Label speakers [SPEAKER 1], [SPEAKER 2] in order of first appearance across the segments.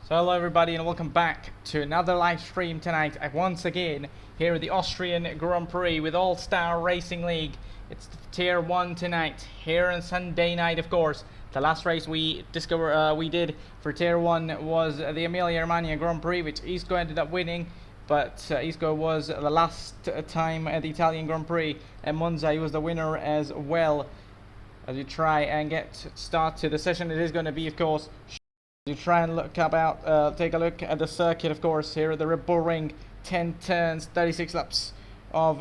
[SPEAKER 1] So hello everybody and welcome back to another live stream tonight once again here at the Austrian Grand Prix with All Star Racing League. It's tier 1 tonight here on Sunday night, of course. The last race we did for tier 1 was the Emilia Romagna Grand Prix, which Isco ended up winning, but Isco was the last time at the Italian Grand Prix, and Monza he was the winner as well. As you try and get start to the session, it is going to be, of course, you try and take a look at the circuit, of course, here at the Red Bull Ring. 10 turns, 36 laps of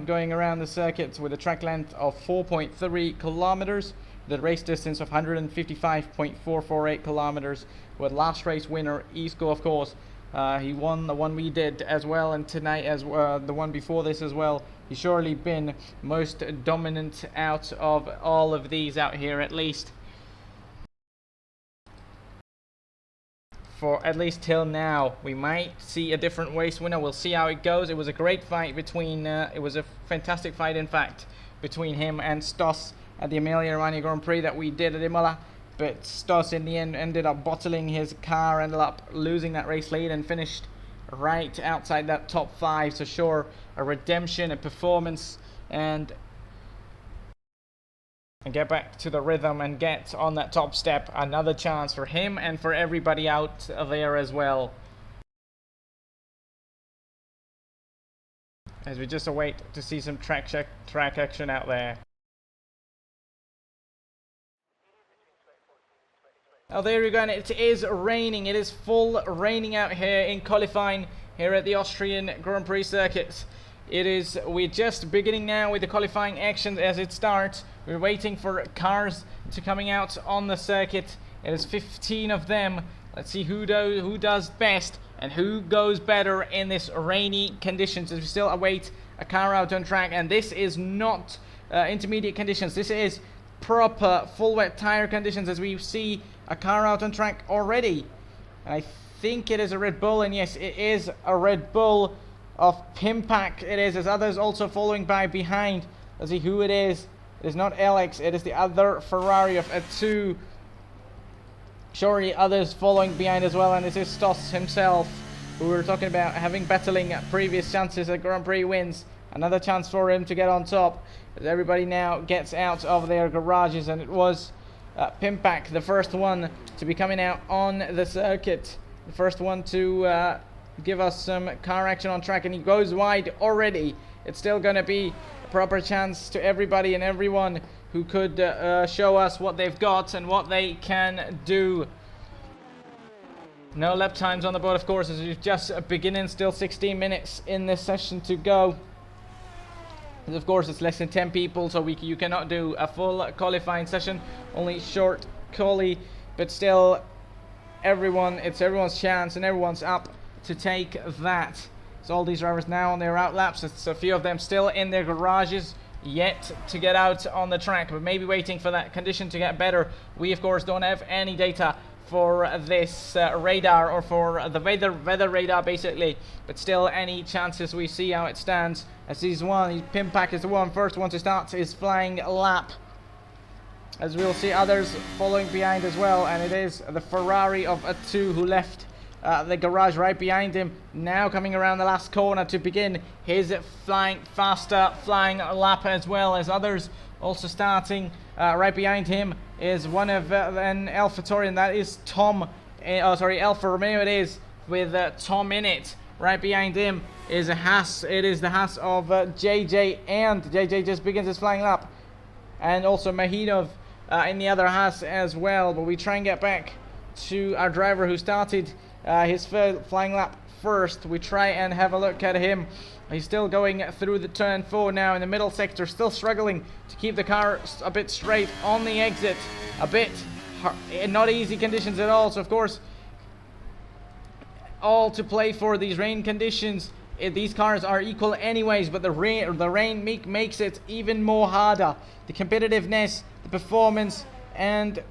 [SPEAKER 1] going around the circuit with a track length of 4.3 kilometers, the race distance of 155.448 kilometers. With last race winner Isco, of course, he won the one we did as well, and tonight as the one before this as well. He's surely been most dominant out of all of these out here, at least. For at least till now. We might see a different race winner. We'll see how it goes. It was a great fight between it was a fantastic fight, in fact, between him and Stoss at the Emilia Romagna Grand Prix that we did at Imola, but Stoss in the end ended up bottling his car, ended up losing that race lead and finished right outside that top 5. So sure, a redemption, a performance, and get back to the rhythm and get on that top step. Another chance for him and for everybody out there as well. As we just await to see some track action out there. Oh, there you go, and it is raining. It is full raining out here in qualifying here at the Austrian Grand Prix circuit. We're just beginning now with the qualifying actions as it starts. We're waiting for cars to coming out on the circuit. It is 15 of them. Let's see who does best and who goes better in this rainy conditions, as we still await a car out on track. And this is not intermediate conditions. This is proper full wet tire conditions, as we see a car out on track already. And I think it is a Red Bull, and yes, it is a Red Bull of Pimpack. It is, as others also following behind. Let's see who it is. It is not Alex, it is the other Ferrari of A2. Surely others following behind as well, and this is Stoss himself, who we were talking about battling previous chances at Grand Prix wins. Another chance for him to get on top as everybody now gets out of their garages, and it was Pimpack, the first one to be coming out on the circuit. The first one to give us some car action on track, and he goes wide already. It's still going to be a proper chance to everybody and everyone who could show us what they've got and what they can do. No lap times on the board, of course, as we're just beginning. Still 16 minutes in this session to go. And of course, it's less than 10 people, so you cannot do a full qualifying session, only short quali, but still it's everyone's chance and everyone's up to take that. So all these drivers now on their out laps. It's a few of them still in their garages yet to get out on the track, but maybe waiting for that condition to get better. We of course don't have any data for this radar, or for the weather radar basically, but still any chances. We see how it stands, as Pimpack is the first one to start his flying lap, as we'll see others following behind as well. And it is the Ferrari of A2 who left the garage right behind him, now coming around the last corner to begin his faster flying lap, as well as others also starting right behind him is one of an AlphaTauri, and that is Tom. Alfa Romeo it is, with Tom in it. Right behind him is a Haas. It is the Haas of JJ, and JJ just begins his flying lap, and also Mahinov in the other Haas as well. But we try and get back to our driver who started his flying lap first. We try and have a look at him. He's still going through the turn 4 now in the middle sector, still struggling to keep the car a bit straight on the exit. A bit not easy conditions at all. So of course, all to play for these rain conditions. These cars are equal anyways, but the rain makes it even more harder. The competitiveness, the performance, and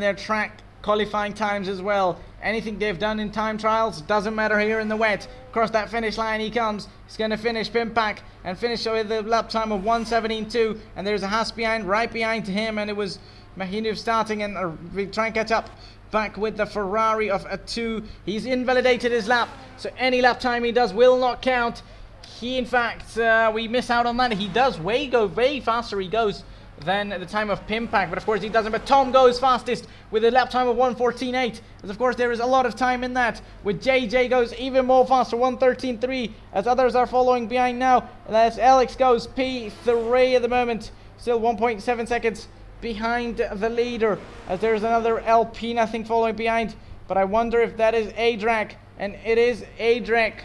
[SPEAKER 1] their track qualifying times as well. Anything they've done in time trials doesn't matter here in the wet. Across that finish line he comes. He's going to finish Pimpak and finish with a lap time of 1:17.2. And there's a Haas behind, right behind him, and it was Mahinov starting, and we try and catch up back with the Ferrari of a 2. He's invalidated his lap, so any lap time he does will not count. He, in fact, we miss out on that. He does go way faster he goes than the time of Pimpak, but of course he doesn't. But Tom goes fastest with a lap time of 1:14.8, as of course there is a lot of time in that. With JJ goes even more faster, 1:13.3, as others are following behind now. And as Alex goes P3 at the moment, still 1.7 seconds behind the leader, as there's another Alpine I think following behind, but I wonder if that is Adrak, and it is Adrak.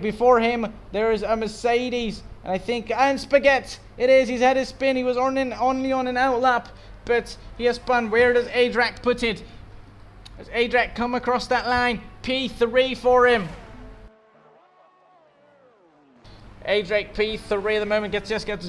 [SPEAKER 1] Before him there is a Mercedes, and I think, and Spaghetti, it is. He's had his spin. He was only on an out lap, but he has spun. Where does Adrak put it? Does Adrak come across that line? P3 for him. Adrak P3 at the moment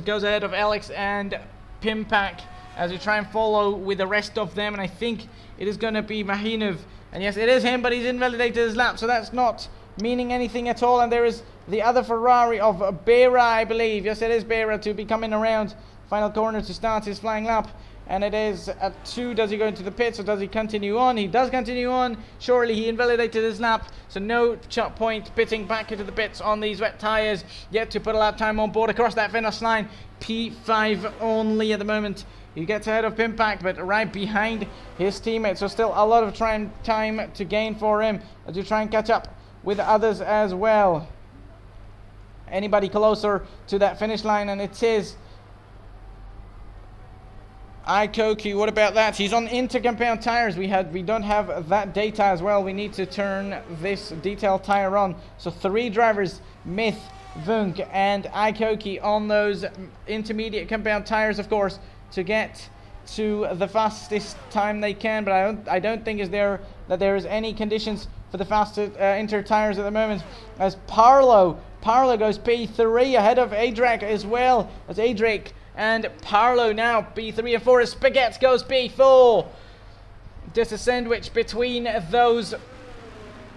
[SPEAKER 1] goes ahead of Alex and Pimpak as we try and follow with the rest of them, and I think it is going to be Mahinov, and yes, it is him, but he's invalidated his lap, so that's not meaning anything at all. And there is the other Ferrari of Beira, I believe. Yes, it is Beira to be coming around final corner to start his flying lap, and it is at 2. Does he go into the pits or does he continue on? He does continue on. Surely he invalidated his lap, so no shot point pitting back into the pits on these wet tires. Yet to put a lap time on board across that finish line. P5 only at the moment. He gets ahead of Pimpak, but right behind his teammates, so still a lot of time to gain for him as you try and catch up with others as well. Anybody closer to that finish line, and it is Ikoki. What about that? He's on intercompound tires. We don't have that data as well. We need to turn this detailed tire on. So 3 drivers, Myth, Vunk and Ikoki, on those intermediate compound tires, of course, to get to the fastest time they can. But I don't think there is any conditions for the fastest inter tires at the moment, as Parlo goes P3 ahead of Adrak as well, as Adrak and Parlo now P3 and 4, as Spaghetti goes P4. Just a sandwich between those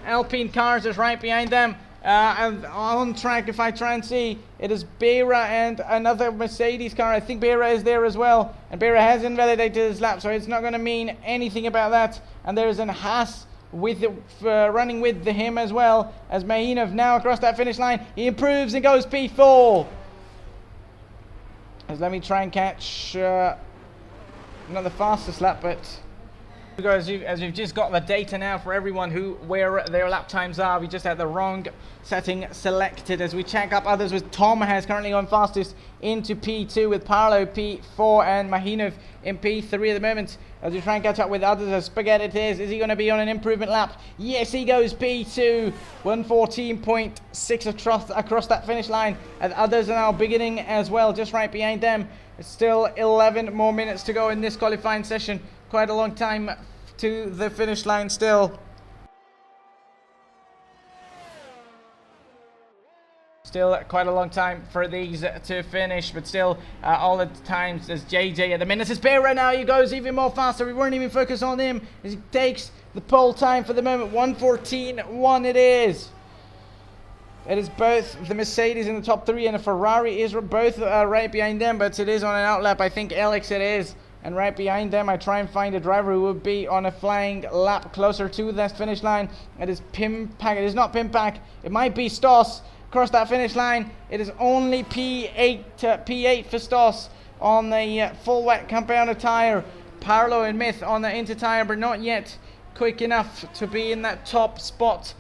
[SPEAKER 1] Alpine cars is right behind them. And on track, if I try and see, it is Beira and another Mercedes car. I think Beira is there as well, and Beira has invalidated his lap, so it's not going to mean anything about that. And there is an Haas with running with him as well, as Mahinov now across that finish line. He improves and goes P4. As let me try and catch not the fastest lap, but as you've just got the data now for everyone where their lap times are. We just had the wrong setting selected as we check up others, with Tom has currently gone fastest into P2, with Parlo P4 and Mahinov in P3 at the moment, as we try and catch up with others. As Spaghetti is he going to be on an improvement lap? Yes, he goes P2, 1:14.6 across that finish line, and others are now beginning as well just right behind them. It's still 11 more minutes to go in this qualifying session. Quite a long time to the finish line still. Still quite a long time for these to finish, but still all the times as JJ at the minute. It's Beira now, he goes even more faster. We weren't even focused on him as he takes the pole time for the moment. 1:14.1 it is. It is both the Mercedes in the top 3 and the Ferrari is both right behind them, but it is on an outlap. I think Alex it is. And right behind them, I try and find a driver who would be on a flying lap closer to that finish line. It is Pimpak. It is not Pimpak. It might be Stoss. Across that finish line, it is only P8 for Stoss on the full wet compounded tire. Parlo and Myth on the inter tire, but not yet quick enough to be in that top spot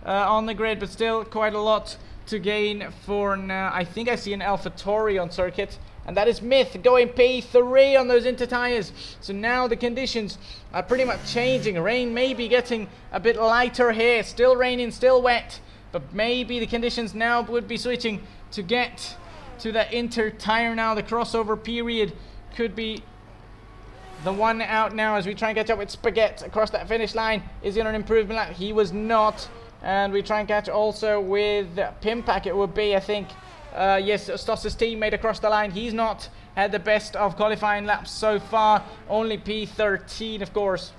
[SPEAKER 1] on the grid. But still quite a lot to gain for now. I think I see an AlphaTauri on circuit. And that is Myth going P3 on those inter tires. So now the conditions are pretty much changing. Rain may be getting a bit lighter here. Still raining, still wet. But maybe the conditions now would be switching to get to the inter tire now. The crossover period could be the one out now as we try and catch up with Spaghetti across that finish line. Is he on an improvement lap? He was not. And we try and catch also with Pimpak, it would be, I think. Yes, Stoss's teammate across the line. He's not had the best of qualifying laps so far. Only P13, of course.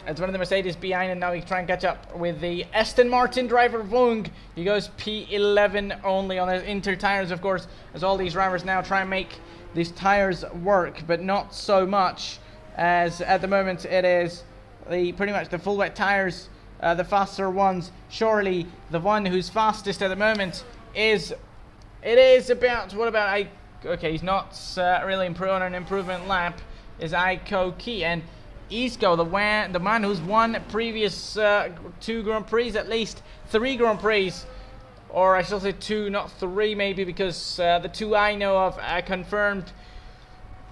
[SPEAKER 1] It's one of the Mercedes behind, and now we try and catch up with the Aston Martin driver, Wung. He goes P11 only on his Inter tires, of course, as all these drivers now try and make these tires work, but not so much, as at the moment it is pretty much the full wet tires, the faster ones. Surely the one who's fastest at the moment is, okay, he's not really on an improvement lap, is Aiko Key, and Isco, the man who's won previous 2 Grand Prix, at least 3 Grand Prix, or I shall say 2, not 3 maybe, because the 2 I know of are confirmed.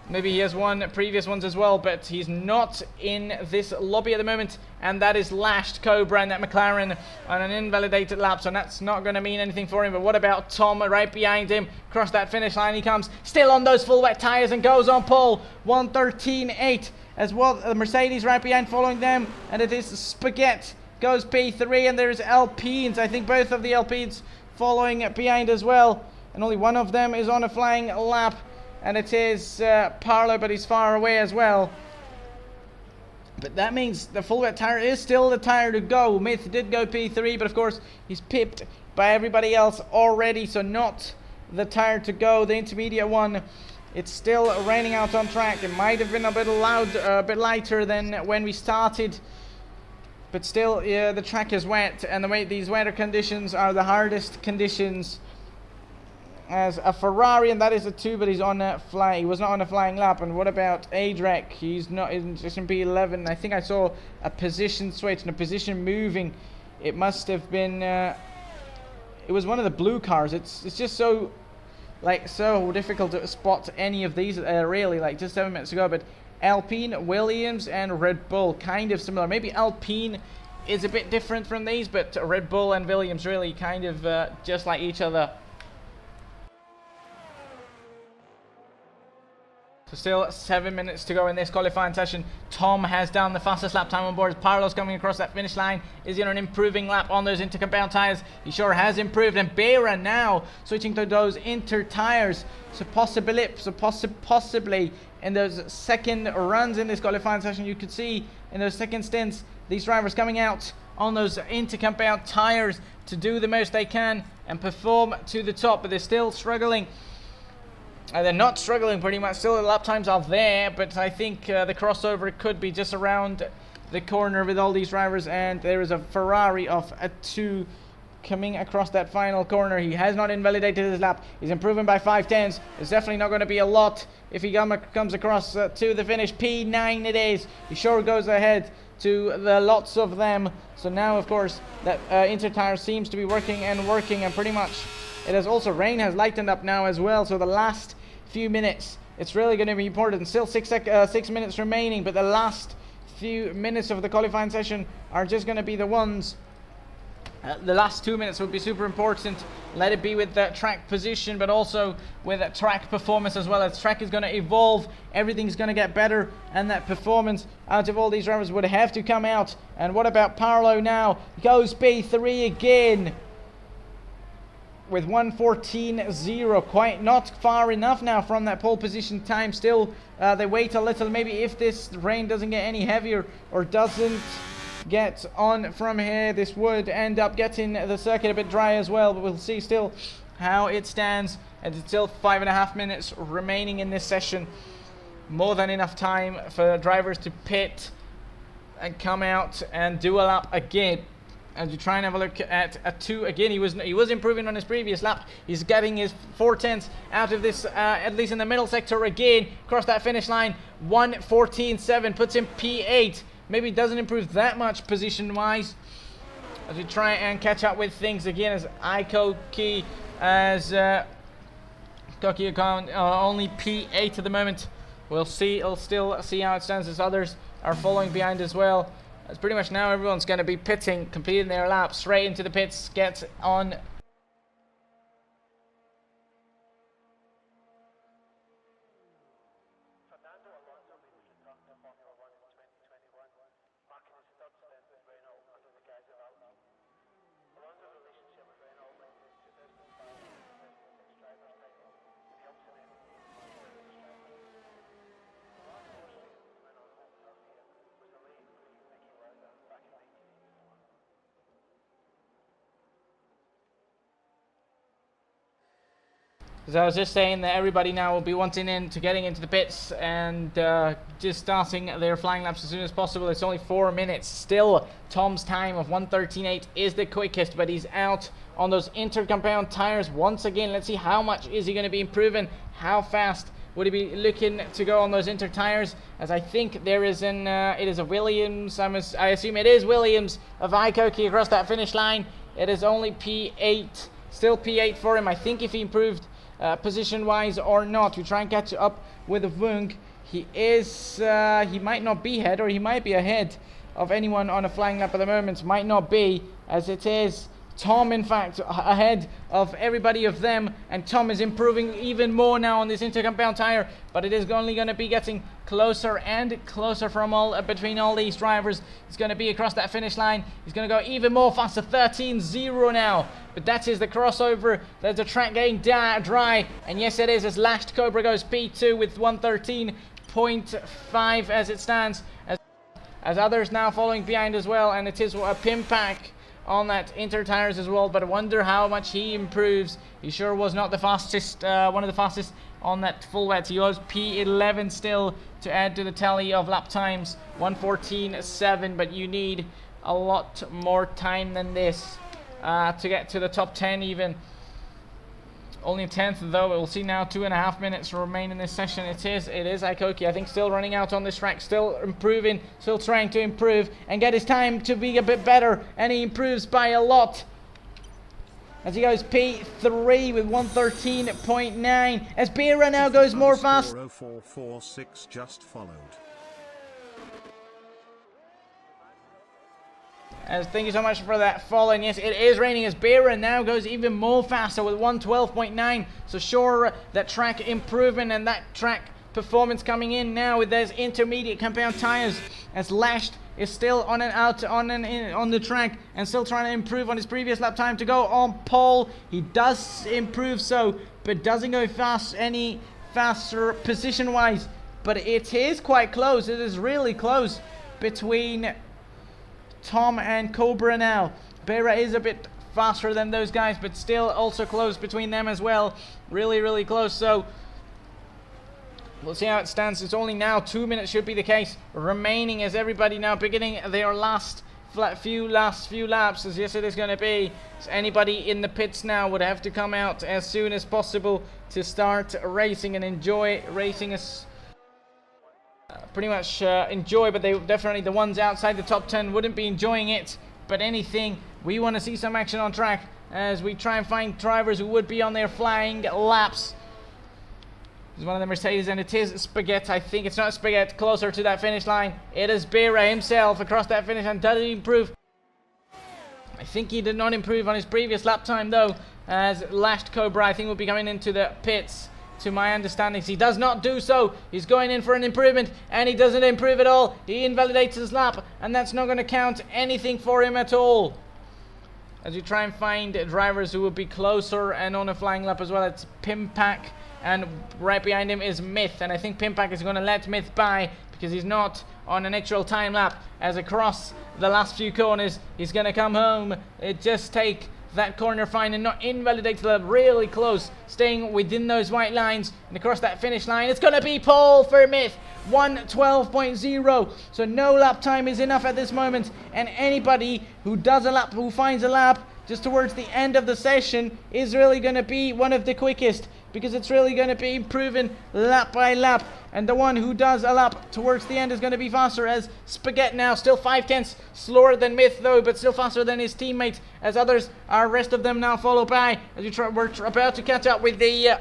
[SPEAKER 1] Maybe he has won previous ones as well, but he's not in this lobby at the moment, and that is lashed Cobra and that McLaren on an invalidated lap, so that's not going to mean anything for him. But what about Tom right behind him? Across that finish line he comes, still on those full wet tyres, and goes on pole, 1:13.8 as well. The Mercedes right behind following them, and it is Spaghetti goes P3, and there's Alpines. I think both of the Alpines following behind as well, and only one of them is on a flying lap. And it is Parlo, but he's far away as well. But that means the full wet tire is still the tire to go. Myth did go P3, but of course he's pipped by everybody else already, so not the tire to go. The intermediate one, it's still raining out on track. It might have been a bit a bit lighter than when we started, but still, yeah, the track is wet, and these weather conditions are the hardest conditions. As a Ferrari, and that is a 2, but he's on a he was not on a flying lap. And what about Adrek? He's not in position P11. I think I saw a position switch and a position moving. It must have been it was one of the blue cars. It's just so difficult to spot any of these really, like just 7 minutes ago. But Alpine, Williams and Red Bull, kind of similar. Maybe Alpine is a bit different from these, but Red Bull and Williams really kind of just like each other. So still 7 minutes to go in this qualifying session. Tom has down the fastest lap time on board. Parlo's coming across that finish line. Is he on an improving lap on those intercompound tires? He sure has improved. And Beira now switching to those Inter tires. So possibly in those second runs in this qualifying session, you could see in those second stints, these drivers coming out on those intercompound tires to do the most they can and perform to the top. But they're still struggling. They're not struggling pretty much. Still the lap times are there, but I think the crossover could be just around the corner with all these drivers, and there is a Ferrari of a 2 coming across that final corner. He has not invalidated his lap. He's improving by 5/10. It's definitely not going to be a lot if he comes across to the finish. P9 it is. He sure goes ahead to the lots of them. So now, of course, that Inter tire seems to be working, and pretty much it has also, rain has lightened up now as well. So the last few minutes, it's really going to be important. Still 6 minutes remaining, but the last few minutes of the qualifying session are just going to be the ones. The last 2 minutes will be super important. Let it be with the track position, but also with track performance as well. As track is going to evolve, everything's going to get better, and that performance out of all these drivers would have to come out. And what about Parlo now? He goes P3 again with 1:14.0, quite not far enough now from that pole position time. Still, they wait a little. Maybe if this rain doesn't get any heavier or doesn't get on from here, this would end up getting the circuit a bit dry as well. But we'll see still how it stands. And it's still 5.5 minutes remaining in this session. More than enough time for drivers to pit and come out and do a lap again. As you try and have a look at a 2 again, he was improving on his previous lap. He's getting his 4/10 out of this, at least in the middle sector again. Across that finish line, 1:14.7 puts him P8. Maybe doesn't improve that much position-wise. As we try and catch up with things again, as Aiko Key, as Koki account only P8 at the moment. We'll see. I'll still see how it stands as others are following behind as well. As pretty much now everyone's going to be pitting, completing their lap, straight into the pits, gets on. As I was just saying, that everybody now will be wanting into getting into the pits and just starting their flying laps as soon as possible. It's only 4 minutes. Still, Tom's time of 1:13.8 is the quickest, but he's out on those intercompound tires once again. Let's see how much is he going to be improving. How fast would he be looking to go on those inter tires? As I think there is an it is a Williams. I assume it is Williams of iKOKI across that finish line. It is only P8, still P8 for him. I think if he improved position-wise or not, we try and catch up with Wung. He is he might not be ahead, or he might be ahead of anyone on a flying lap at the moment. Might not be, as it is Tom, in fact, ahead of everybody of them, and Tom is improving even more now on this intercompound tire, but it is only going to be getting closer and closer from between all these drivers. It's going to be across that finish line. He's going to go even more faster, 13.0 now, but that is the crossover. There's the track getting dry, and yes it is, as Lashed Cobra goes P2 with 1:13.5 as it stands, as others now following behind as well, and it is a Pimpack on that inter tires as well, but I wonder how much he improves. He sure was not the fastest, one of the fastest on that full wet. He was P11 still to add to the tally of lap times, 1:14.7, but you need a lot more time than this to get to the top 10 even. Only a 10th though. We'll see now. 2.5 minutes remain in this session. It is iKOKI, I think, still running out on this track, still improving, still trying to improve and get his time to be a bit better, and he improves by a lot as he goes P3 with 1:13.9, as Bera now goes more fast.
[SPEAKER 2] 0446 just followed.
[SPEAKER 1] Thank you so much for that follow. And yes, it is raining, as Bera now goes even more faster with 1:12.9. So sure, that track improvement and that track performance coming in now with those intermediate compound tires, as Lashed is still on the track and still trying to improve on his previous lap time to go on pole. He does improve, so, but doesn't go any faster position wise, but it is quite close. It is really close between Tom and Cobra now. Bera is a bit faster than those guys, but still also close between them as well. Really close. So we'll see how it stands. It's only now 2 minutes should be the case remaining, as everybody now beginning their last few laps, as yes it is going to be. So anybody in the pits now would have to come out as soon as possible to start racing and enjoy racing as pretty much enjoy, but they definitely, the ones outside the top 10 wouldn't be enjoying it. But anything, we want to see some action on track as we try and find drivers who would be on their flying laps. This is one of the Mercedes, and it is Spaghetti. I think it's not Spaghetti, closer to that finish line. It is Bera himself across that finish line. Does he improve? I think he did not improve on his previous lap time though, as Lashed Cobra I think will be coming into the pits. To my understanding, he does not do so. He's going in for an improvement, and he doesn't improve at all. He invalidates his lap, and that's not going to count anything for him at all. As you try and find drivers who will be closer and on a flying lap as well, it's Pimpack, and right behind him is Myth, and I think Pimpack is going to let Myth by because he's not on an actual time lap, as across the last few corners he's going to come home. It just take that corner fine and not invalidate the lap, really close, staying within those white lines, and across that finish line it's going to be pole for Myth, 1:12.0. so no lap time is enough at this moment, and anybody who does a lap, who finds a lap just towards the end of the session, is really going to be one of the quickest, because it's really going to be improving lap by lap, and the one who does a lap towards the end is going to be faster, as Spaghetti now still 5/10 slower than Myth though, but still faster than his teammate, as others, our rest of them now follow by, as we're about to catch up with the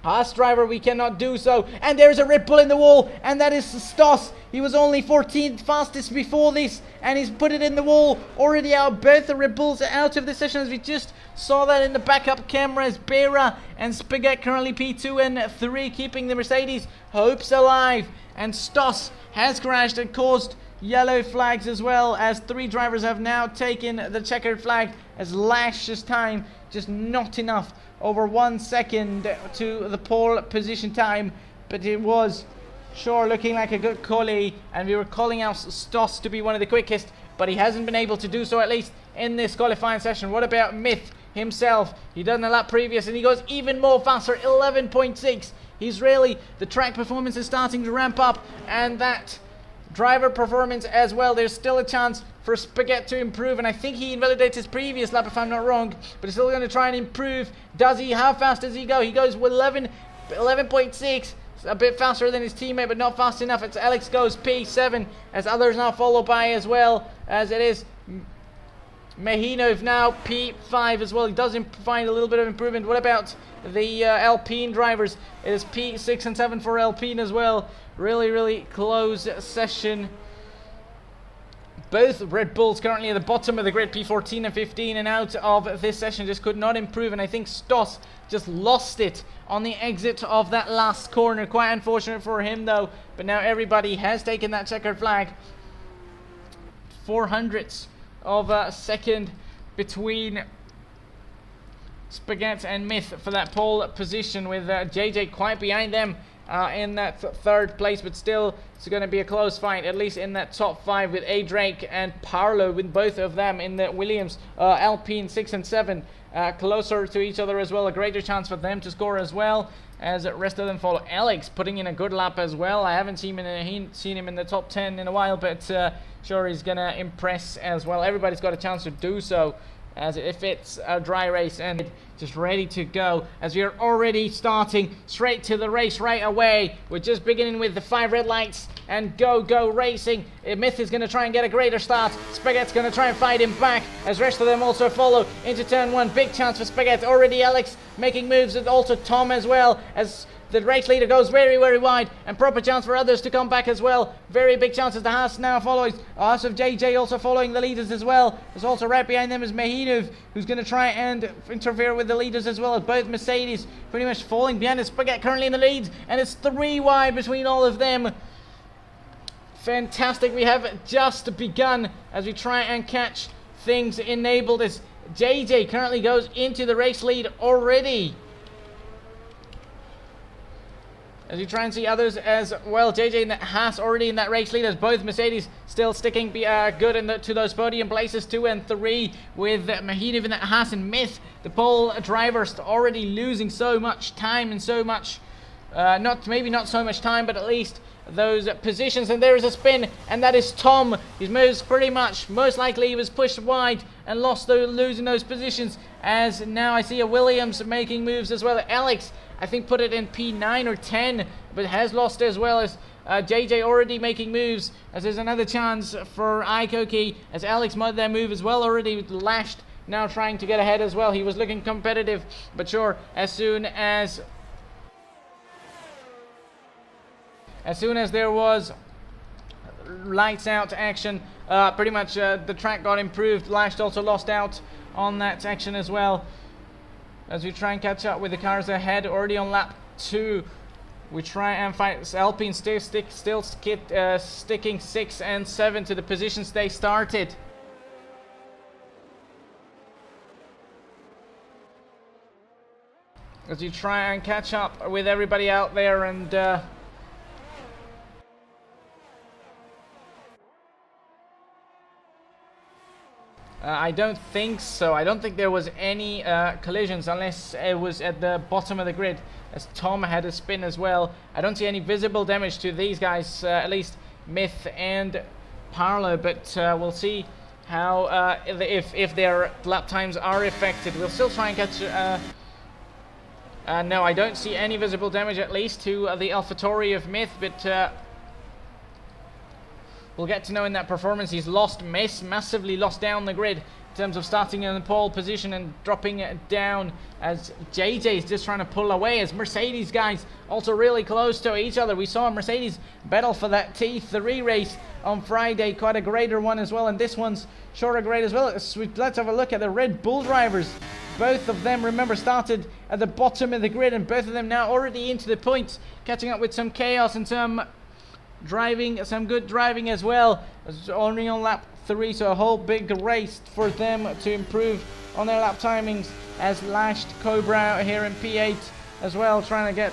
[SPEAKER 1] Haas driver. We cannot do so, and there's a ripple in the wall, and that is Stoss. He was only 14th fastest before this, and he's put it in the wall, already out. Both the ripples out of the session, as we just saw that in the backup cameras. Bera and Spaghetti currently P2 and 3, keeping the Mercedes hopes alive, and Stoss has crashed and caused yellow flags, as well as 3 drivers have now taken the checkered flag, as Lash's time just not enough, over 1 second to the pole position time, but it was sure looking like a good quali, and we were calling out Stoss to be one of the quickest, but he hasn't been able to do so, at least in this qualifying session. What about Myth? himself. He done a lap previous and he goes even more faster, 11.6. He's really, the track performance is starting to ramp up, and that driver performance as well. There's still a chance for Spaghetti to improve, and I think he invalidates his previous lap if I'm not wrong, but he's still going to try and improve. Does he? How fast does he go? He goes with 11.6. A bit faster than his teammate, but not fast enough. It's Alex goes P7, as others now follow by as well, as it is Mehinov now P5 as well. He does find a little bit of improvement. What about the Alpine drivers? It is P6 and 7 for Alpine as well. Really close session. Both Red Bulls currently at the bottom of the grid, P14 and 15, and out of this session just could not improve, and I think Stoss just lost it on the exit of that last corner. Quite unfortunate for him though, but now everybody has taken that checkered flag. 400ths of a second between Spaghetti and Myth for that pole position, with JJ quite behind them in that third place, but still it's going to be a close fight, at least in that top 5, with A. Drake and Parlo, with both of them in the Williams Alpine 6 and 7 closer to each other as well. A greater chance for them to score as well, as the rest of them follow. Alex putting in a good lap as well. I haven't seen him in the top 10 in a while, but sure he's going to impress as well. Everybody's got a chance to do so, as if it's a dry race and just ready to go, as we are already starting straight to the race right away. We're just beginning with the 5 red lights and go racing. Myth is going to try and get a greater start. Spaghetti's going to try and fight him back, as rest of them also follow into turn 1. Big chance for Spaghetti. Already Alex making moves, and also Tom as well, as the race leader goes very wide, and proper chance for others to come back as well. Very big chances. The Haas now follows. Haas of JJ also following the leaders as well. There's also right behind them is Mehinov, who's going to try and interfere with the leaders as well, as both Mercedes pretty much falling behind. It's Spaghetti currently in the lead, and it's 3 wide between all of them. Fantastic. We have just begun as we try and catch things enabled, as JJ currently goes into the race lead already. As you try and see others as well, JJ and Haas already in that race lead, as both Mercedes still sticking good to those podium places 2 and 3, with Mehinov in that Haas, and Myth, the pole drivers, already losing so much time and so much, maybe not so much time, but at least those positions. And there is a spin, and that is Tom. He moves pretty much, most likely he was pushed wide and losing those positions, as now I see a Williams making moves as well. Alex, I think, put it in P9 or 10, but has lost as well, as JJ already making moves, as there's another chance for Ikoki, as Alex made their move as well, already lashed, now trying to get ahead as well. He was looking competitive, but sure, as soon as there was lights out action, pretty much the track got improved. Lashed also lost out on that action as well, as we try and catch up with the cars ahead. Already on lap 2, we try and fight. Alpine still sticking 6 and 7 to the positions they started. As you try and catch up with everybody out there, and I don't think so. I don't think there was any collisions, unless it was at the bottom of the grid, as Tom had a spin as well. I don't see any visible damage to these guys, at least Myth and Parlo, but we'll see how if their lap times are affected. We'll still try and catch. No, I don't see any visible damage, at least to the AlphaTauri of Myth, but we'll get to know in that performance. He's massively lost down the grid in terms of starting in the pole position and dropping it down, as JJ is just trying to pull away, as Mercedes guys also really close to each other. We saw Mercedes battle for that T3 race on Friday, quite a greater one as well, and this one's sure a great as well. Let's have a look at the Red Bull drivers. Both of them, remember, started at the bottom of the grid, and both of them now already into the points, catching up with some chaos and some good driving as well. It's only on lap 3, so a whole big race for them to improve on their lap timings, as Lashed Cobra out here in P8 as well, trying to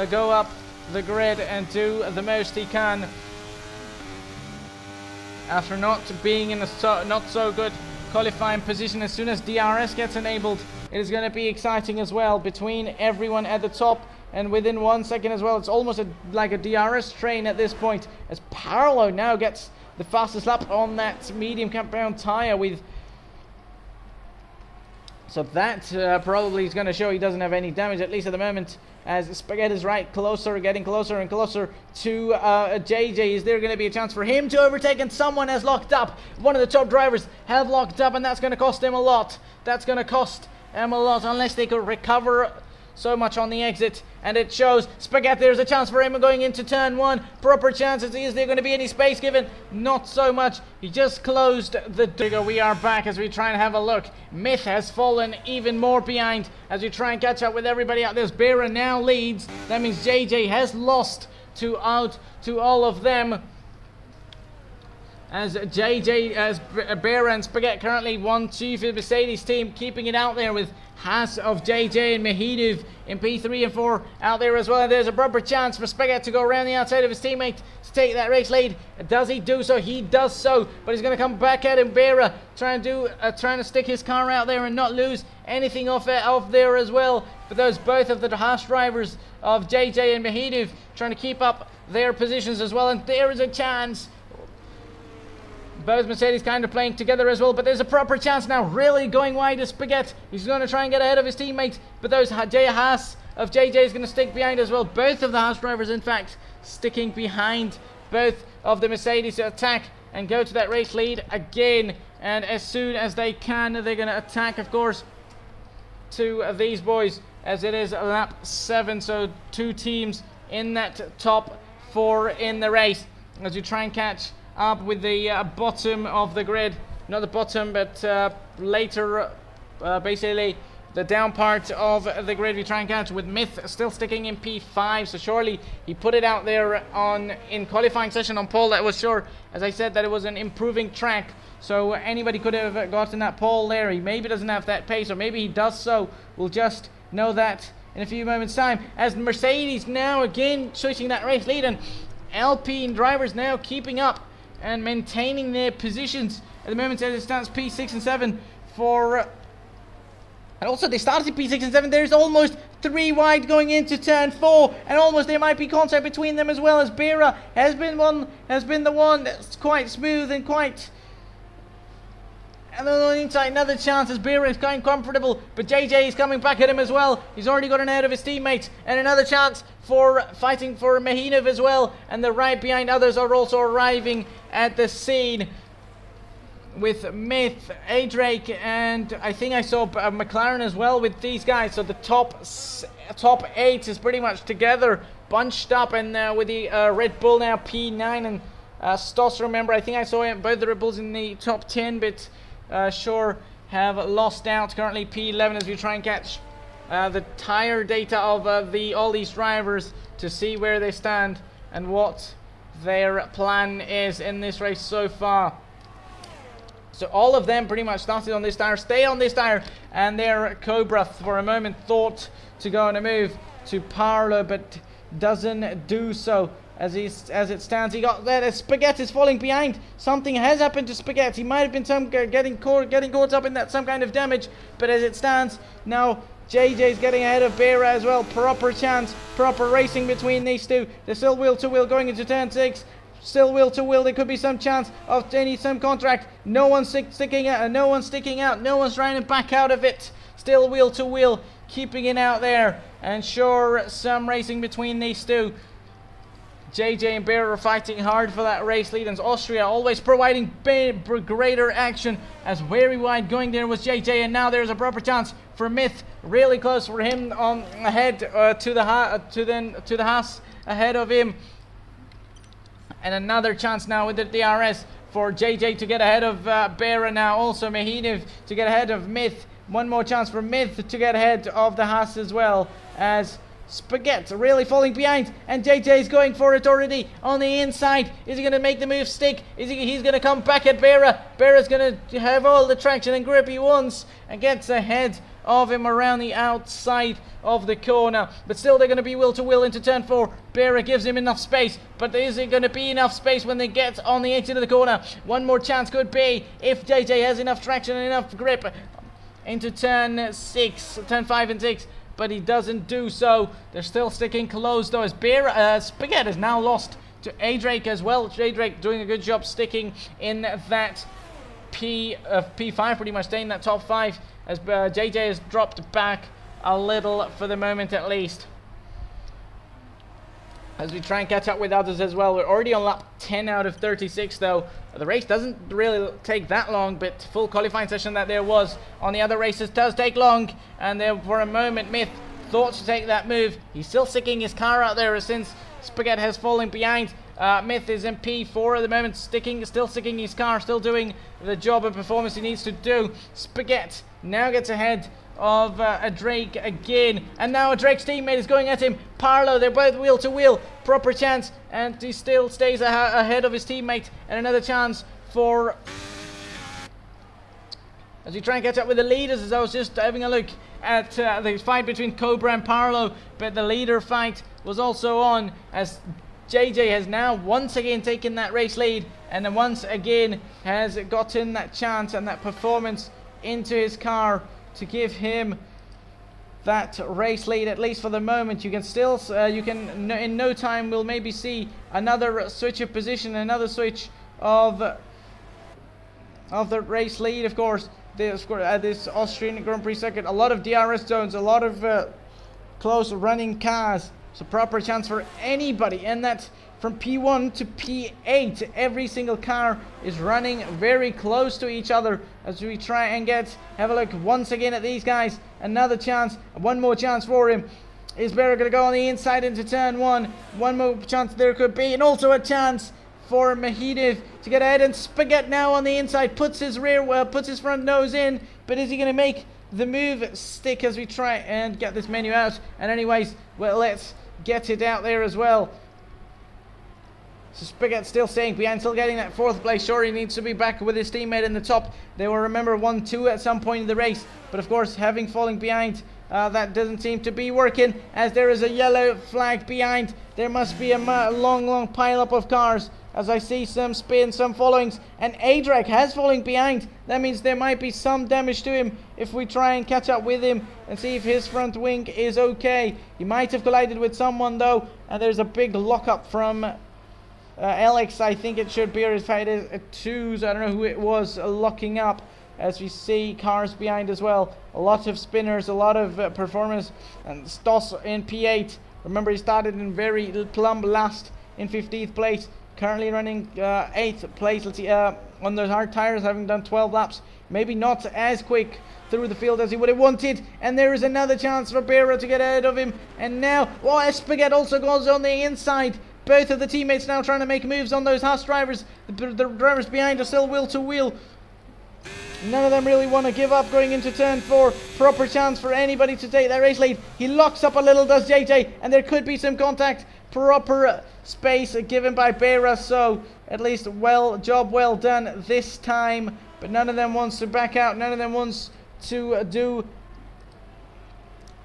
[SPEAKER 1] go up the grid and do the most he can after not being in a not so good qualifying position. As soon as DRS gets enabled, it is going to be exciting as well between everyone at the top. And within 1 second as well, it's almost like a DRS train at this point, as Paolo now gets the fastest lap on that medium compound tire with... So that probably is going to show he doesn't have any damage, at least at the moment, as Spaghetti is right closer, getting closer and closer to JJ. Is there going to be a chance for him to overtake? And someone has locked up. One of the top drivers have locked up, and that's going to cost him a lot. That's going to cost him a lot, unless they could recover so much on the exit. And it shows Spaghetti, there's a chance for him going into turn 1. Proper chances. Is there going to be any space given? Not so much. He just closed the trigger. We are back as we try and have a look. Myth has fallen even more behind as we try and catch up with everybody out there. Bera now leads. That means JJ has lost out to all of them, as JJ, as Bera and Spaghetti currently 1-2 for the Mercedes team, keeping it out there with Haas of JJ and Mehidov in P3 and 4 out there as well. And there's a proper chance for Spaghetti to go around the outside of his teammate to take that race lead. Does he do so? He does so, but he's going to come back at him. Bera trying to stick his car out there and not lose anything off there as well. But those both of the Haas drivers of JJ and Mehidov trying to keep up their positions as well. And there is a chance. Both Mercedes kind of playing together as well, but there's a proper chance now, really going wide as Spaghetti. He's going to try and get ahead of his teammates, but those Jay Haas of JJ is going to stick behind as well. Both of the Haas drivers, in fact, sticking behind both of the Mercedes to attack and go to that race lead again. And as soon as they can, they're going to attack, of course, to these boys, as it is lap 7. So 2 teams in that top 4 in the race as you try and catch up with the bottom of the grid. Not the bottom, but later, basically the down part of the grid we try and catch, with Myth still sticking in P5. So surely he put it out there in qualifying session on pole. That was sure, as I said, that it was an improving track, so anybody could have gotten that pole there. He maybe doesn't have that pace, or maybe he does, so we'll just know that in a few moments time, as Mercedes now again switching that race lead, and Alpine drivers now keeping up and maintaining their positions at the moment as it stands. P6 and 7 for... and also they started P6 and 7. There's almost 3 wide going into turn 4, and almost there might be contact between them as well, as Bera has been the one that's quite smooth and quite... and then on the inside, another chance as Bera is quite comfortable, but JJ is coming back at him as well. He's already got an out of his teammates, and another chance for fighting for Mehidov as well. And the right behind others are also arriving at the scene, with Myth, Adrake, and I think I saw McLaren as well with these guys. So the top 8 is pretty much together, bunched up, and with the Red Bull now P9 and Stoss. Remember, I think I saw both the Red Bulls in the top 10, but sure have lost out. Currently P11 as we try and catch the tire data of all these drivers to see where they stand and what their plan is in this race so far. So all of them pretty much started on this tire, stay on this tire, and their Cobra for a moment thought to go on a move to Parlo, but doesn't do so. As it stands, he got there. Spaghetti is falling behind. Something has happened to Spaghetti. He might have been getting caught up in that, some kind of damage. But as it stands now, JJ is getting ahead of Bera as well. Proper chance, proper racing between these two. They're still wheel to wheel going into turn 6. Still wheel to wheel. There could be some chance of some contract. No one's sticking out. No one's sticking out. No one's trying to back out of it. Still wheel to wheel, keeping it out there. And sure, some racing between these two. JJ and Bera are fighting hard for that race lead, and Austria always providing greater action, as very wide going there was JJ, and now there's a proper chance for Myth, really close for him on ahead to the Haas ahead of him, and another chance now with the DRS for JJ to get ahead of Bera now, also Mehidov to get ahead of Myth. One more chance for Myth to get ahead of the Haas as well, as Spaghetti really falling behind, and JJ is going for it already on the inside. Is he going to make the move stick? He's going to come back at Bera. Bera's going to have all the traction and grip he wants, and gets ahead of him around the outside of the corner. But still, they're going to be will to will into turn 4. Bera gives him enough space, but is it going to be enough space when they get on the exit of the corner? One more chance could be if JJ has enough traction and enough grip into turn 5 and 6. But he doesn't do so. They're still sticking close though, as Spaghetti is now lost to A-Drake as well. A-Drake doing a good job sticking in that P5, pretty much staying in that top 5, as JJ has dropped back a little for the moment at least. As we try and catch up with others as well. We're already on lap 10 out of 36 though. The race doesn't really take that long, but full qualifying session that there was on the other races does take long. And there for a moment, Myth thought to take that move. He's still sticking his car out there since Spaghetti has fallen behind. Myth is in P4 at the moment, still sticking his car, still doing the job and performance he needs to do. Spaghetti now gets ahead of a Drake again, and now a Drake's teammate is going at him. Parlo, they're both wheel to wheel, proper chance, and he still stays ahead of his teammate, and another chance for, as we try and catch up with the leaders. As I was just having a look at the fight between Cobra and Parlo, but the leader fight was also on, as JJ has now once again taken that race lead, and then once again has gotten that chance and that performance into his car to give him that race lead, at least for the moment. You can still, in no time we'll maybe see another switch of position, another switch of the race lead. Of course, this Austrian Grand Prix circuit, a lot of DRS zones, a lot of close running cars. It's a proper chance for anybody, and that from P1 to P8, every single car is running very close to each other as we try and have a look once again at these guys. Another chance, one more chance for him. Is Bera going to go on the inside into turn 1? One more chance there could be, and also a chance for Mahidov to get ahead, and Spaghetti now on the inside puts his front nose in, but is he going to make the move stick as we try and get this menu out? And anyways, well, let's get it out there as well. So Spaghetti still staying behind, still getting that 4th place. Sure, he needs to be back with his teammate in the top. They will remember 1-2 at some point in the race, but of course, having falling behind, that doesn't seem to be working, as there is a yellow flag behind. There must be a long pile up of cars, as I see some spin, some followings, and A-Drake has falling behind. That means there might be some damage to him if we try and catch up with him and see if his front wing is okay. He might have collided with someone though, and there's a big lockup from Alex, I think it should be, or if it is a 2s, I don't know who it was, locking up, as we see cars behind as well. A lot of spinners, a lot of performers, and Stoss in P8. Remember, he started in very plumb last in 15th place, currently running 8th place. Let's see, on those hard tires, having done 12 laps, maybe not as quick through the field as he would have wanted. And there is another chance for Bera to get ahead of him, and now, Spaghetti also goes on the inside. Both of the teammates now trying to make moves on those Haas drivers. The drivers behind are still wheel to wheel. None of them really want to give up going into turn 4. Proper chance for anybody to take that race lead. He locks up a little, does JJ, and there could be some contact. Proper space given by Bera, so at least job well done this time. But none of them wants to back out. None of them wants to do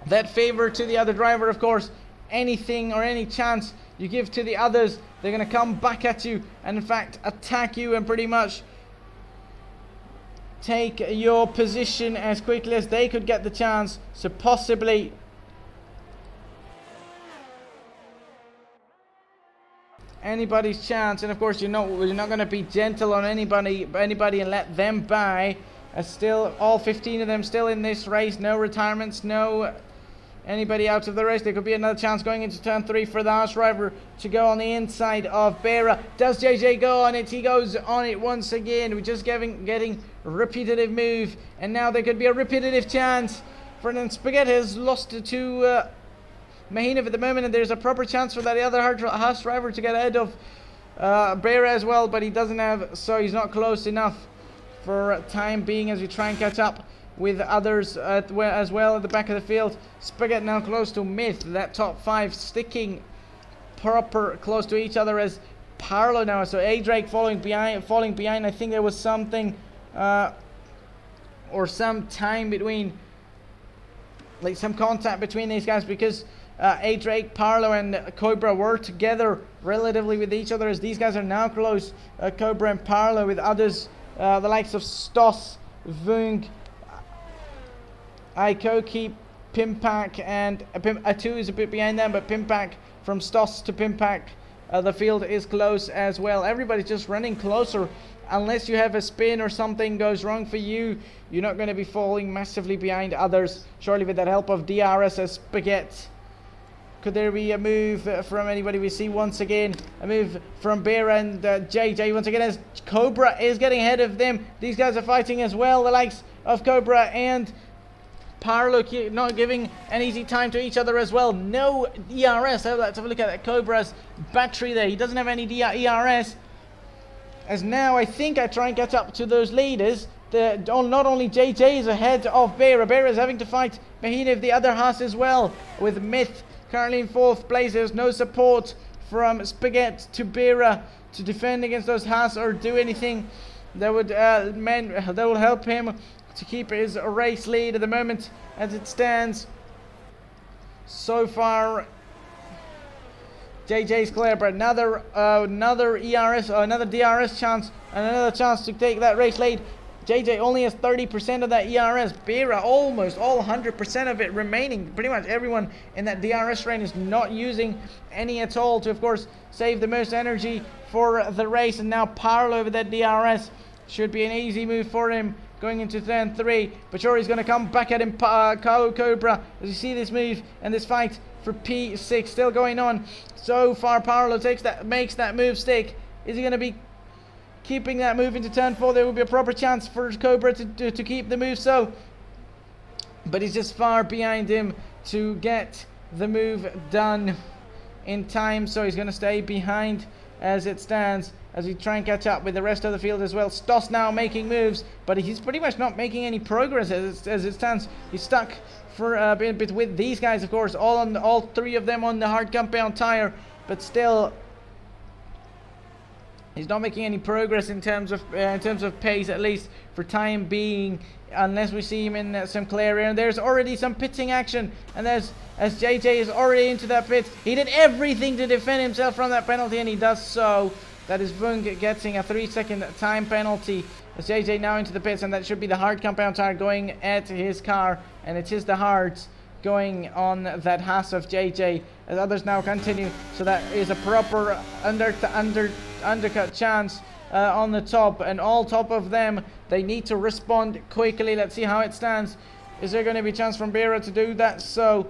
[SPEAKER 1] that favor to the other driver. Of course, anything or any chance you give to the others, they're going to come back at you and in fact attack you and pretty much take your position as quickly as they could get the chance. So possibly anybody's chance. And of course, you're not going to be gentle on anybody and let them by. As still all 15 of them still in this race, no retirements, no anybody out of the race. There could be another chance going into turn 3 for the Haas driver to go on the inside of Bera. Does JJ go on it? He goes on it once again. We're just getting repetitive move, and now there could be a repetitive chance. Ferdinand Spaghetti has lost to Mahinov at the moment, and there's a proper chance for that other Haas driver to get ahead of Bera as well, but he doesn't have, so he's not close enough for time being as we try and catch up with others as well at the back of the field. Spaghetti now close to Myth, that top 5 sticking proper close to each other as Parlo now. So A-Drake falling behind. I think there was something or some time between like some contact between these guys, because A-Drake, Parlo and Cobra were together relatively with each other, as these guys are now close. Cobra and Parlo with others, the likes of Stoss, Vung, Ikoki, Pimpak, and Atu is a bit behind them, but Pimpak, from Stoss to Pimpak, the field is close as well. Everybody's just running closer. Unless you have a spin or something goes wrong for you, you're not going to be falling massively behind others. Surely with that help of DRS as Spaghetti. Could there be a move from anybody? We see once again a move from Bear and JJ once again, as Cobra is getting ahead of them. These guys are fighting as well, the likes of Cobra and Parlo not giving an easy time to each other as well. No ERS. Let's have a look at that Cobra's battery there. He doesn't have any ERS. As now I think I try and get up to those leaders. Not only JJ is ahead of Bear. Bear is having to fight Mahina, the other Haas as well, with Myth currently in 4th place. There's no support from Spaghetti to Bear to defend against those Haas or do anything that would that will help him to keep his race lead at the moment as it stands. So far, JJ's clear, but another ERS or another DRS chance and another chance to take that race lead. JJ only has 30% of that ERS. Beera almost all 100% of it remaining. Pretty much everyone in that DRS train is not using any at all to, of course, save the most energy for the race. And now Parlo over that DRS should be an easy move for him going into turn 3. But sure, he's going to come back at him, Cobra, as you see this move and this fight for P6 still going on. So far, Parlo makes that move stick. Is he going to be keeping that move into turn 4? There will be a proper chance for Cobra to keep the move, but he's just far behind him to get the move done in time, so he's going to stay behind as it stands as we try and catch up with the rest of the field as well. Stoss now making moves, but he's pretty much not making any progress as it stands. He's stuck for a bit with these guys, of course, all 3 of them on the hard compound tire, but still he's not making any progress in terms of pace, at least for time being, unless we see him in some clear air. And there's already some pitting action, and as JJ is already into that pit. He did everything to defend himself from that penalty, and he does so. That is Vung getting a 3-second time penalty as JJ now into the pits, and that should be the hard compound tire going at his car, and it is the hards going on that Haas of JJ as others now continue. So that is a proper undercut chance on the top, and all top of them, they need to respond quickly. Let's see how it stands. Is there going to be a chance from Beera to do that? So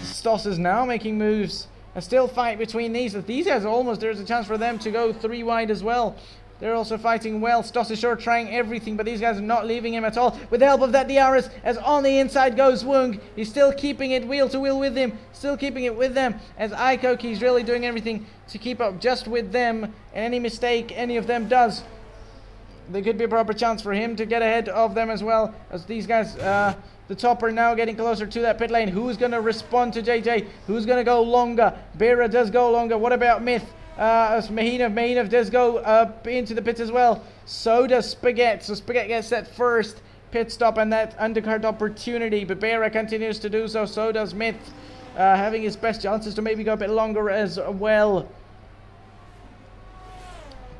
[SPEAKER 1] Stoss is now making moves. A still fight between these guys. There's a chance for them to go 3 wide as well. They're also fighting well. Stoss is sure trying everything, but these guys are not leaving him at all. With the help of that DRS, as on the inside goes Wung. He's still keeping it wheel to wheel with him. Still keeping it with them. As Ikoki's really doing everything to keep up just with them. And any mistake any of them does, there could be a proper chance for him to get ahead of them as well. As these guys, the top are now getting closer to that pit lane. Who's going to respond to JJ? Who's going to go longer? Beera does go longer. What about Myth? As Mahina does go into the pits as well. So does Spaghetti. So Spaghetti gets that first pit stop and that undercut opportunity. But Beera continues to do so. So does Myth. Having his best chances to maybe go a bit longer as well.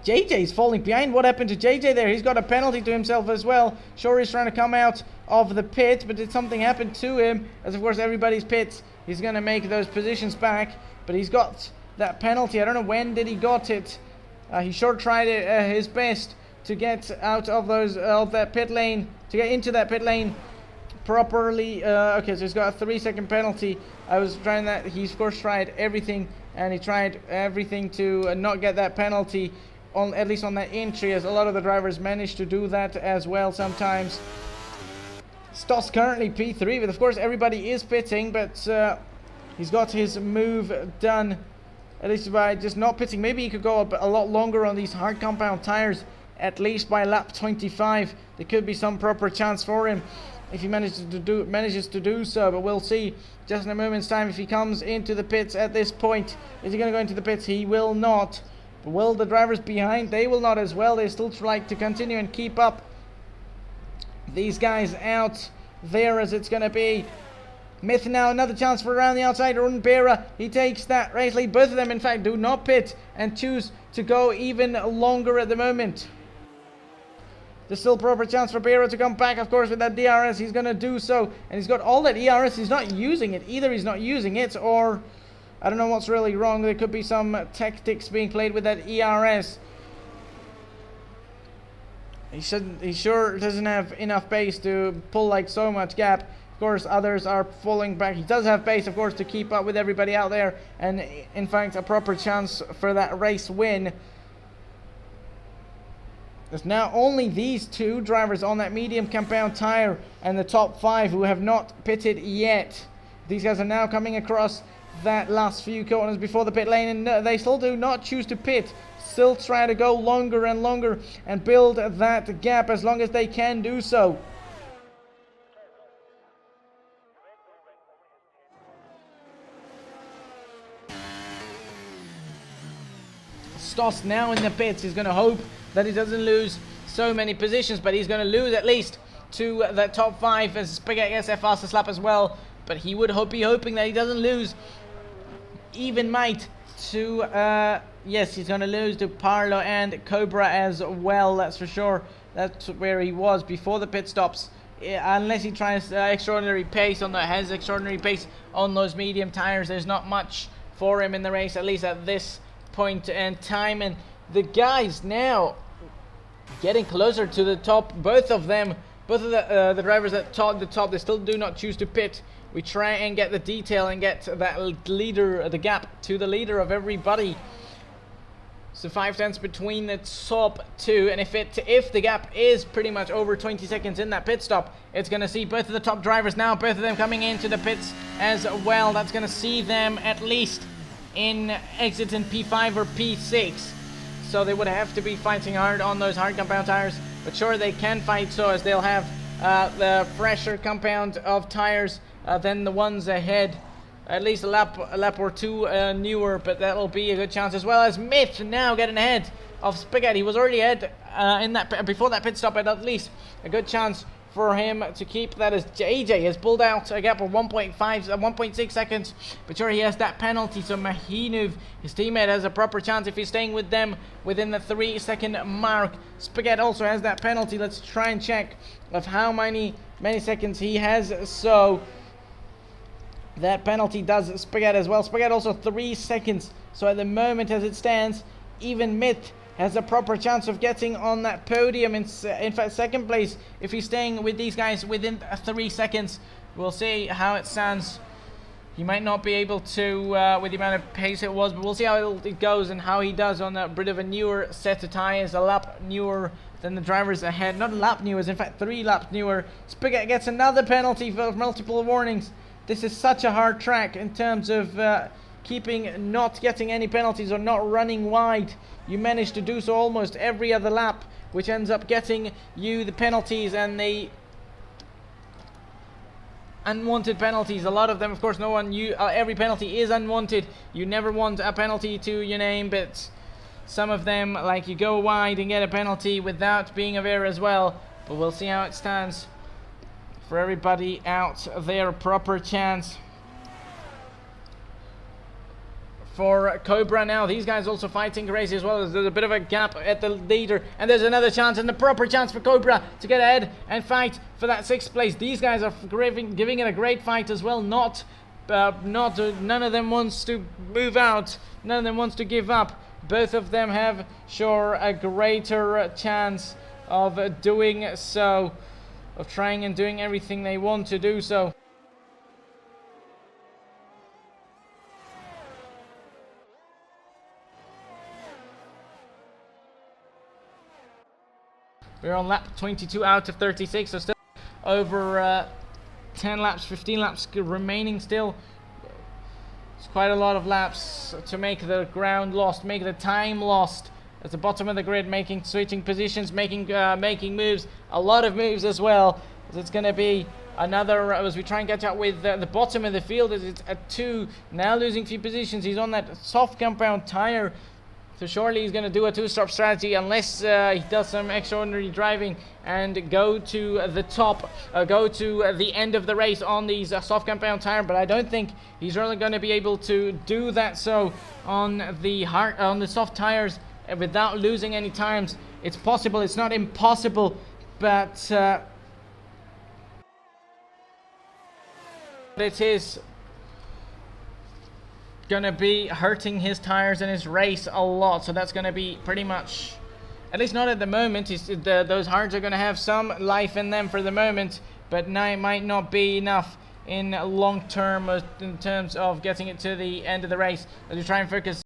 [SPEAKER 1] JJ's falling behind. What happened to JJ there? He's got a penalty to himself as well. Sure, he's trying to come out of the pit, but did something happen to him? As of course everybody's pits. He's going to make those positions back, but he's got that penalty. I don't know when did he got it. He sure tried his best to get out of that pit lane, to get into that pit lane properly. Okay, so he's got a 3-second penalty. I was trying that. He of course tried everything, and he tried everything to not get that penalty, at least on that entry, as a lot of the drivers manage to do that as well sometimes. Stoss currently P3, but of course everybody is pitting, but he's got his move done, at least by just not pitting. Maybe he could go a lot longer on these hard compound tires, at least by lap 25. There could be some proper chance for him if he manages to do so, but we'll see just in a moment's time if he comes into the pits at this point. Is he going to go into the pits? He will not. But will the drivers behind? They will not as well. They still try to continue and keep up these guys out there as it's going to be Myth now, another chance for around the outside. Unbera, he takes that race lead. Both of them, in fact, do not pit and choose to go even longer at the moment. There's still proper chance for Bera to come back, of course, with that DRS. He's going to do so. And he's got all that ERS. He's not using it. Either he's not using it, or I don't know what's really wrong. There could be some tactics being played with that ERS. He sure doesn't have enough pace to pull like so much gap. Of course, others are falling back. He does have pace, of course, to keep up with everybody out there, and in fact a proper chance for that race win. There's now only these two drivers on that medium compound tire and the top 5 who have not pitted yet. These guys are now coming across that last few corners before the pit lane, and they still do not choose to pit. Still try to go longer and longer and build that gap as long as they can do so. Stoss now in the pits. He's going to hope that he doesn't lose so many positions, but he's going to lose at least to the top 5 as Spaghetti gets their fastest lap as well. But he would be hoping that he doesn't lose even might to yes, he's going to lose to Parlo and Cobra as well, that's for sure. That's where he was before the pit stops. Unless he tries extraordinary pace on has extraordinary pace on those medium tires, there's not much for him in the race, at least at this point in time. And the guys now getting closer to the top. Both of them, both of the drivers at the top, they still do not choose to pit. We try and get the detail and get that leader, the gap to the leader of everybody. So 5 tenths between the top 2, and if the gap is pretty much over 20 seconds in that pit stop, it's going to see both of the top drivers now, both of them coming into the pits as well. That's going to see them at least in exit in P5 or P6. So they would have to be fighting hard on those hard compound tires, but sure they can fight, so as they'll have the fresher compound of tires than the ones ahead. At least a lap or two newer, but that'll be a good chance, as well as Myth now getting ahead of Spaghetti. He was already ahead in that before that pit stop, but at least a good chance for him to keep that, as AJ has pulled out a gap of 1.6 seconds. But sure, he has that penalty, so Mahinuv, his teammate, has a proper chance if he's staying with them within the 3-second mark. Spaghetti also has that penalty. Let's try and check of how many seconds he has. So that penalty does Spaghetti as well. Spaghetti also 3 seconds. So at the moment as it stands, even Myth has a proper chance of getting on that podium in fact second place if he's staying with these guys within 3 seconds. We'll see how it stands. He might not be able to with the amount of pace it was, but we'll see how it goes and how he does on a bit of a newer set of tires, a lap newer than the drivers ahead. Not a lap newer, in fact 3 laps newer. Spaghetti gets another penalty for multiple warnings. This is such a hard track in terms of not getting any penalties or not running wide. You manage to do so almost every other lap, which ends up getting you the penalties and the unwanted penalties. A lot of them, of course, every penalty is unwanted. You never want a penalty to your name, but some of them, like you go wide and get a penalty without being aware as well. But we'll see how it stands for everybody out there. A proper chance for Cobra now. These guys also fighting crazy as well. There's a bit of a gap at the leader, and there's another chance, and the proper chance for Cobra to get ahead and fight for that 6th place. These guys are giving it a great fight as well. None of them wants to move out. None of them wants to give up. Both of them have sure a greater chance of doing so, of trying and doing everything they want to do so. We're on lap 22 out of 36, so still over 10 laps, 15 laps remaining still. It's quite a lot of laps to make the ground lost, make the time lost at the bottom of the grid, switching positions, making moves, a lot of moves as well. It's going to be another, as we try and catch up with the bottom of the field, as it's at 2, now losing few positions. He's on that soft compound tire. So surely he's going to do a two-stop strategy unless he does some extraordinary driving and go to the top, go to the end of the race on these soft compound tire. But I don't think he's really going to be able to do that so on the soft tires without losing any times. It's possible, it's not impossible, but it is gonna be hurting his tires in his race a lot. So that's gonna be pretty much, at least not at the moment. Those hards are gonna have some life in them for the moment, but now it might not be enough in long term in terms of getting it to the end of the race. As we try and focus